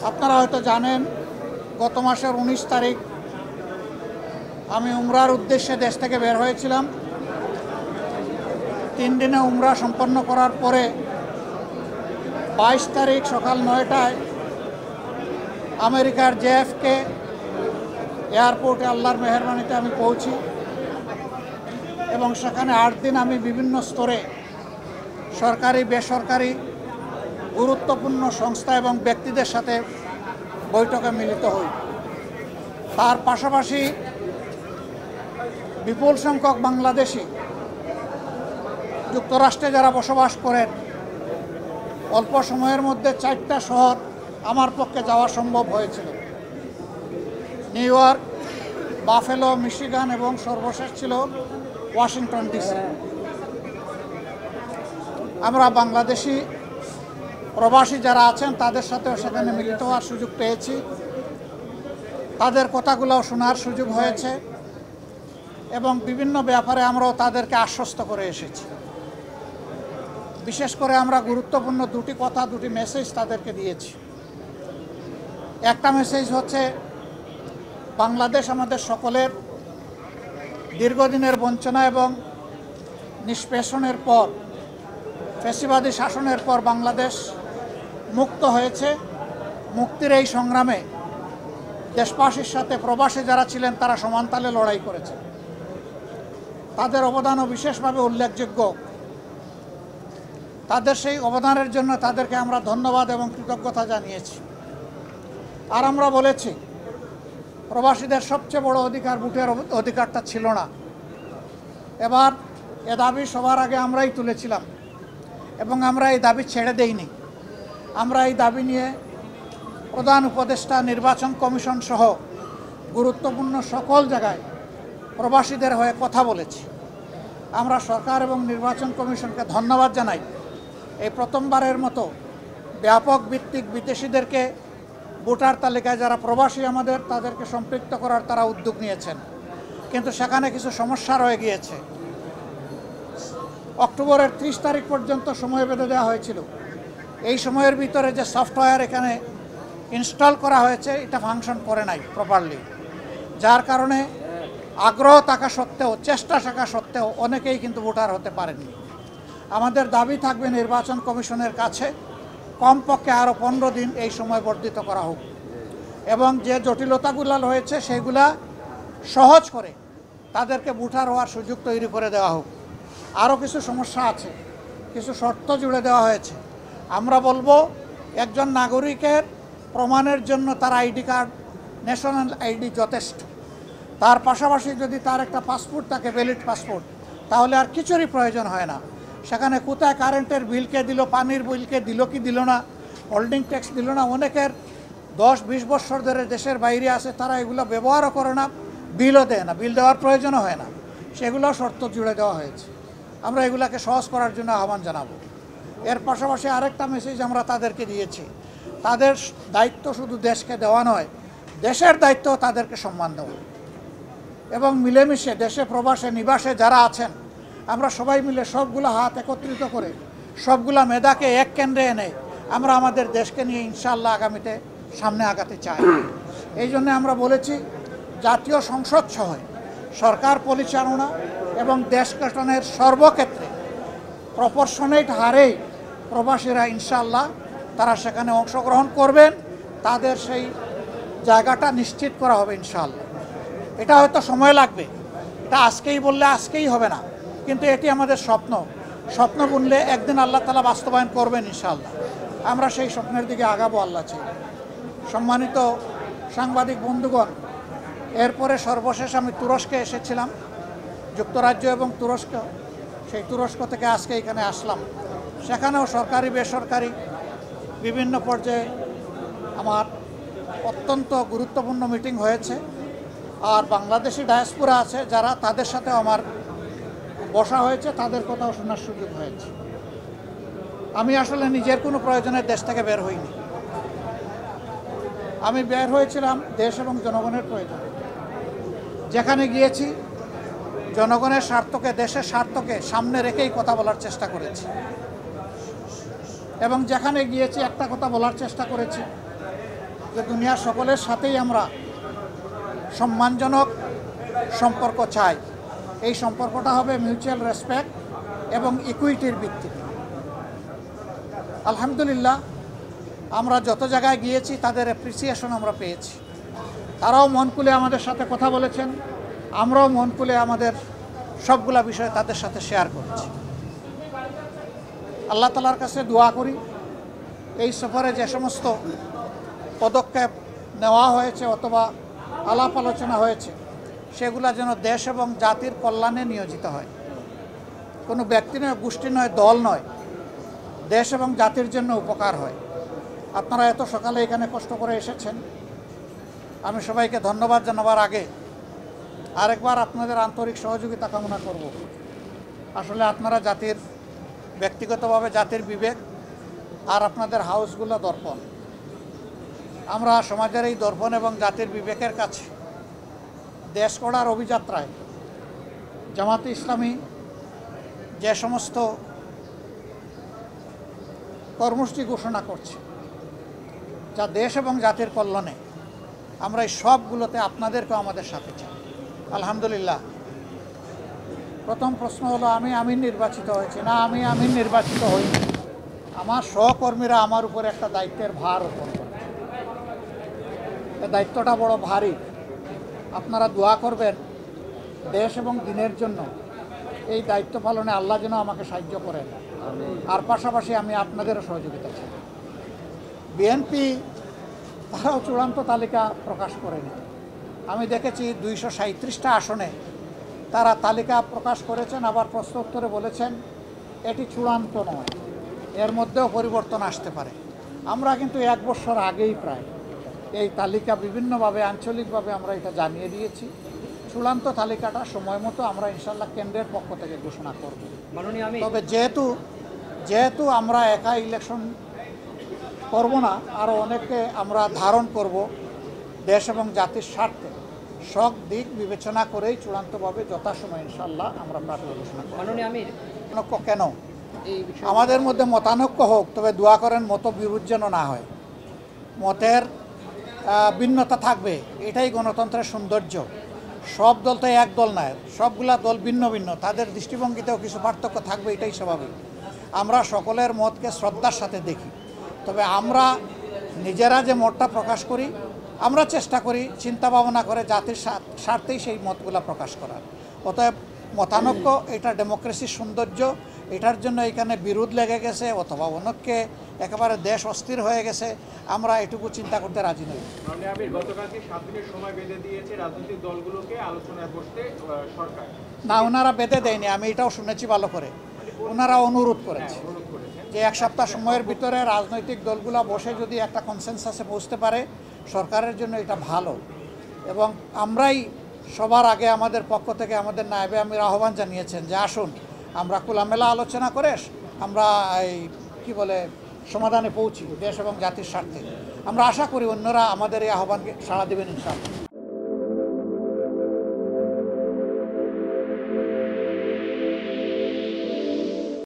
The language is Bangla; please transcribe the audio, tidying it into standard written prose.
আপনারা হয়তো জানেন গত মাসের 19 তারিখ আমি উমরার উদ্দেশ্যে দেশ থেকে বের হয়েছিলাম। 3 দিনে উমরা সম্পন্ন করার পরে 22 তারিখ সকাল 9টায় আমেরিকার JFK এয়ারপোর্টে আল্লাহর মেহেরবানিতে আমি পৌঁছি এবং সেখানে 8 দিন আমি বিভিন্ন স্তরে সরকারি বেসরকারি গুরুত্বপূর্ণ সংস্থা এবং ব্যক্তিদের সাথে বৈঠকে মিলিত হই। তার পাশাপাশি বিপুল সংখ্যক বাংলাদেশি যুক্তরাষ্ট্রে যারা বসবাস করেন, অল্প সময়ের মধ্যে 4টা শহর আমার পক্ষে যাওয়া সম্ভব হয়েছিল: নিউ ইয়র্ক, বাফেলো, মিশিগান এবং সর্বশেষ ছিল ওয়াশিংটন DC। আমরা বাংলাদেশি প্রবাসী যারা আছেন তাদের সাথেও সেখানে মিলিত হওয়ার সুযোগ পেয়েছি, তাদের কথাগুলোও শোনার সুযোগ হয়েছে এবং বিভিন্ন ব্যাপারে আমরাও তাদেরকে আশ্বস্ত করে এসেছি। বিশেষ করে আমরা গুরুত্বপূর্ণ দুটি কথা, দুটি মেসেজ তাদেরকে দিয়েছি। একটা মেসেজ হচ্ছে, বাংলাদেশ আমাদের সকলের দীর্ঘদিনের বঞ্চনা এবং নিষ্পেষণের পর, ফ্যাসিবাদী শাসনের পর বাংলাদেশ মুক্ত হয়েছে। মুক্তির এই সংগ্রামে দেশবাসীর সাথে প্রবাসী যারা ছিলেন তারা সমানতালে লড়াই করেছে। তাদের অবদানও বিশেষভাবে উল্লেখযোগ্য। তাদের সেই অবদানের জন্য তাদেরকে আমরা ধন্যবাদ এবং কৃতজ্ঞতা জানিয়েছি। আর আমরা বলেছি, প্রবাসীদের সবচেয়ে বড় অধিকার ভোটের অধিকারটা ছিল না। এবার এ দাবি সবার আগে আমরাই তুলেছিলাম এবং আমরা এই দাবি ছেড়ে দেইনি। আমরা এই দাবি নিয়ে প্রধান উপদেষ্টা, নির্বাচন কমিশন সহ গুরুত্বপূর্ণ সকল জায়গায় প্রবাসীদের হয়ে কথা বলেছি। আমরা সরকার এবং নির্বাচন কমিশনকে ধন্যবাদ জানাই। এই প্রথমবারের মতো ব্যাপক ভিত্তিক বিদেশিদেরকে ভোটার তালিকায় যারা প্রবাসী আমাদের, তাদেরকে সম্পৃক্ত করার তারা উদ্যোগ নিয়েছেন। কিন্তু সেখানে কিছু সমস্যা রয়ে গিয়েছে। অক্টোবরের 30 তারিখ পর্যন্ত সময় বেঁধে দেওয়া হয়েছিল। এই সময়ের ভিতরে যে সফটওয়্যার এখানে ইনস্টল করা হয়েছে এটা ফাংশন করে নাই প্রপারলি, যার কারণে আগ্রহ থাকা সত্ত্বেও, চেষ্টা থাকা সত্ত্বেও অনেকেই কিন্তু ভোটার হতে পারেননি। আমাদের দাবি থাকবে নির্বাচন কমিশনের কাছে কমপক্ষে আরও 15 দিন এই সময় বর্ধিত করা হোক এবং যে জটিলতাগুলো রয়েছে সেগুলা সহজ করে তাদেরকে ভোটার হওয়ার সুযোগ তৈরি করে দেওয়া হোক। আরও কিছু সমস্যা আছে, কিছু শর্ত জুড়ে দেওয়া হয়েছে। আমরা বলবো, একজন নাগরিকের প্রমাণের জন্য তার আইডি কার্ড, ন্যাশনাল আইডি যথেষ্ট। তার পাশাপাশি যদি তার একটা পাসপোর্ট থাকে, ভ্যালিড পাসপোর্ট, তাহলে আর কিছুরই প্রয়োজন হয় না। সেখানে কোথায় কারেন্টের বিলকে দিল, পানির বিলকে দিল কি দিল না, হোল্ডিং ট্যাক্স দিল না, অনেকের 10-20 বছর ধরে দেশের বাইরে আছে, তারা এগুলো ব্যবহারও করে না, বিলও দেয় না, বিল দেওয়ার প্রয়োজনও হয় না। সেগুলো শর্ত জুড়ে দেওয়া হয়েছে। আমরা এগুলাকে সহজ করার জন্য আহ্বান জানাবো। এর পাশাপাশি আরেকটা মেসেজ আমরা তাদেরকে দিয়েছি, তাদের দায়িত্ব শুধু দেশকে দেওয়া নয়, দেশের দায়িত্ব তাদেরকে সম্মান দেওয়া এবং মিলেমিশে দেশে প্রবাসে নিবাসে যারা আছেন, আমরা সবাই মিলে সবগুলো হাত একত্রিত করে সবগুলা মেধাকে এক কেন্দ্রে এনে আমরা আমাদের দেশকে নিয়ে ইনশাআল্লাহ আগামীতে সামনে আগাতে চাই। এই জন্য আমরা বলেছি, জাতীয় সংসদ সহ সরকার পরিচালনা এবং দেশ গঠনের সর্বক্ষেত্রে প্রপোর্শনেট হারেই প্রবাসীরা ইনশাআল্লাহ তারা সেখানে অংশগ্রহণ করবেন। তাদের সেই জায়গাটা নিশ্চিত করা হবে ইনশাআল্লাহ। এটা হয়তো সময় লাগবে, এটা আজকেই বললে আজকেই হবে না, কিন্তু এটি আমাদের স্বপ্ন। স্বপ্ন বুনলে একদিন আল্লাহ তাআলা বাস্তবায়ন করবেন ইনশাআল্লাহ। আমরা সেই স্বপ্নের দিকে আগাবো আল্লাহ চাই। সম্মানিত সাংবাদিক বন্ধুগণ, এরপরে সর্বশেষ আমি তুরস্কে এসেছিলাম, যুক্তরাজ্য এবং তুরস্ক। সেই তুরস্ক থেকে আজকে এখানে আসলাম। সেখানেও সরকারি বেসরকারি বিভিন্ন পর্যায়ে আমার অত্যন্ত গুরুত্বপূর্ণ মিটিং হয়েছে। আর বাংলাদেশি ডায়াসপোরা আছে যারা, তাদের সাথেও আমার বসা হয়েছে, তাদের কথাও শোনার সুযোগ হয়েছে। আমি আসলে নিজের কোনো প্রয়োজনে দেশ থেকে বের হইনি। আমি বের হয়েছিলাম দেশ এবং জনগণের প্রয়োজনে। যেখানে গিয়েছি জনগণের স্বার্থকে, দেশের স্বার্থকে সামনে রেখেই কথা বলার চেষ্টা করেছি এবং যেখানে গিয়েছি একটা কথা বলার চেষ্টা করেছি, যে দুনিয়ার সকলের সাথেই আমরা সম্মানজনক সম্পর্ক চাই। এই সম্পর্কটা হবে মিউচুয়াল রেসপেক্ট এবং ইকুইটির ভিত্তিতে। আলহামদুলিল্লাহ, আমরা যত জায়গায় গিয়েছি তাদের অ্যাপ্রিসিয়েশন আমরা পেয়েছি। তারাও মন খুলে আমাদের সাথে কথা বলেছেন, আমরাও মন খুলে আমাদের সবগুলা বিষয় তাদের সাথে শেয়ার করেছি। আল্লাহ তাআলার কাছে দোয়া করি এই সফরে যে সমস্ত পদক্ষেপ নেওয়া হয়েছে অথবা আলাপ আলোচনা হয়েছে সেগুলা যেন দেশ এবং জাতির কল্যাণে নিয়োজিত হয়। কোনো ব্যক্তি নয়, গোষ্ঠী নয়, দল নয়, দেশ এবং জাতির জন্য উপকার হয়। আপনারা এত সকালে এখানে কষ্ট করে এসেছেন, আমি সবাইকে ধন্যবাদ জানাবার আগে আরেকবার আপনাদের আন্তরিক সহযোগিতা কামনা করব। আসলে আপনারা জাতির, ব্যক্তিগতভাবে জাতির বিবেক, আর আপনাদের হাউসগুলো দর্পণ। আমরা সমাজের এই দর্পণ এবং জাতির বিবেকের কাছে দেশ গড়ার অভিযাত্রায় জামাতে ইসলামী যে সমস্ত কর্মসূচি ঘোষণা করছে যা দেশ এবং জাতির কল্যাণে, আমরা এই সবগুলোতে আপনাদেরকেও আমাদের সাথে চাই। আলহামদুলিল্লাহ, প্রথম প্রশ্ন হলো আমি আমির নির্বাচিত হয়েছি না, আমি আমির নির্বাচিত হইনি। আমার সহকর্মীরা আমার উপরে একটা দায়িত্বের ভার অর্পণ করেছে। এই দায়িত্বটা বড় ভারী। আপনারা দোয়া করবেন দেশ এবং দিনের জন্য এই দায়িত্ব পালনে আল্লাহ যেন আমাকে সাহায্য করেন। আর পাশাপাশি আমি আপনাদেরও সহযোগিতা চাই। বিএনপি তারাও চূড়ান্ত তালিকা প্রকাশ করেনি। আমি দেখেছি 237টা আসনে তারা তালিকা প্রকাশ করেছেন, আবার প্রশ্ন উত্তরে বলেছেন এটি চূড়ান্ত নয়, এর মধ্যেও পরিবর্তন আসতে পারে। আমরা কিন্তু 1 বছর আগেই প্রায় এই তালিকা বিভিন্নভাবে আঞ্চলিকভাবে আমরা এটা জানিয়ে দিয়েছি। চূড়ান্ত তালিকাটা সময় মতো আমরা ইনশাল্লাহ কেন্দ্রের পক্ষ থেকে ঘোষণা করব। তবে যেহেতু আমরা একা ইলেকশন করব না, আরও অনেকে আমরা ধারণ করব, দেশ এবং জাতির স্বার্থে সব দিক বিবেচনা করেই চূড়ান্তভাবে যথাসময় ইনশাল্লাহ আমরা প্রার্থী ঘোষণা করব। মতানৈক্য কেন? আমাদের মধ্যে মতানৈক্য হোক, তবে দোয়া করেন মত বিরোধ যেন না হয়। মতের ভিন্নতা থাকবে, এটাই গণতন্ত্রের সৌন্দর্য। সব দল তো এক দল নয়, সবগুলা দল ভিন্ন ভিন্ন, তাদের দৃষ্টিভঙ্গিতেও কিছু পার্থক্য থাকবে, এটাই স্বাভাবিক। আমরা সকলের মতকে শ্রদ্ধার সাথে দেখি, তবে আমরা নিজেরা যে মতটা প্রকাশ করি, আমরা চেষ্টা করি চিন্তা ভাবনা করে জাতির স্বার্থেই সেই মতগুলা প্রকাশ করার। অতএব মতানৈক্য এটা ডেমোক্রেসির সৌন্দর্য। এটার জন্য এখানে বিরোধ লেগে গেছে অথবা অনেককে একেবারে দেশ অস্থির হয়ে গেছে, আমরা এটুকু চিন্তা করতে রাজি নই। গতকালকে 7 দিনের সময় বেঁধে দিয়েছে রাজনৈতিক দলগুলোকে আলোচনায় বসতে সরকার। না, ওনারা বেঁধে দেয়নি, আমি এটাও শুনেছি ভালো করে। ওনারা অনুরোধ করেছে যে 1 সপ্তাহ সময়ের ভিতরে রাজনৈতিক দলগুলো বসে যদি একটা কনসেনসাসে পৌঁছতে পারে সরকারের জন্য এটা ভালো। এবং আমরাই সবার আগে আমাদের পক্ষ থেকে আমাদের নায়েবে আমির আহ্বান জানিয়েছেন যে আসুন আমরা খোলামেলা আলোচনা করে আমরা এই কী বলে সমাধানে পৌঁছি দেশ এবং জাতির স্বার্থে। আমরা আশা করি অন্যরা আমাদের এই আহ্বানকে সাড়া দেবেন ইনশাআল্লাহ।